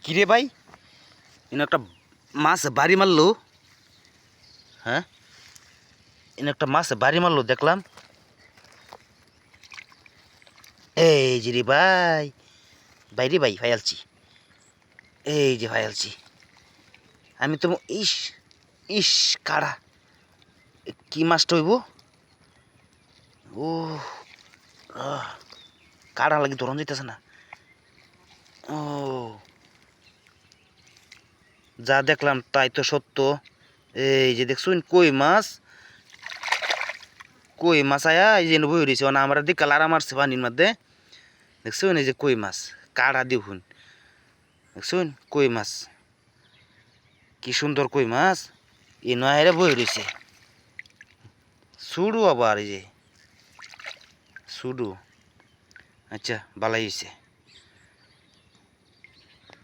কিরে ভাই এনে একটা মাছ বাড়ি মারলো। হ্যাঁ এনে একটা মাছ বাড়ি মারলো দেখলাম। এই যে রে ভাই বাইরে ভাই ফাইলছি, এই যে ফাইলছি আমি তো। ইস ইস কাড়া, কি মাছটা হইব? ও কাড়া লাগি ধরন যাইতেছে না। ও যা দেখলাম তাই তো সত্য। এই যে দেখছুন কই মাছ, কই মাছ আয়া এই যে বই রয়েছে না আমার দিক কালার মারছে পানির মধ্যে। দেখছুন এই যে কই মাছ কাড়া দেখুন, দেখছুন কই মাছ কি সুন্দর কই মাছ। এই নয় বই রয়েছে সুডু, আবার এই যে সুডু। আচ্ছা ভালাই হয়েছে।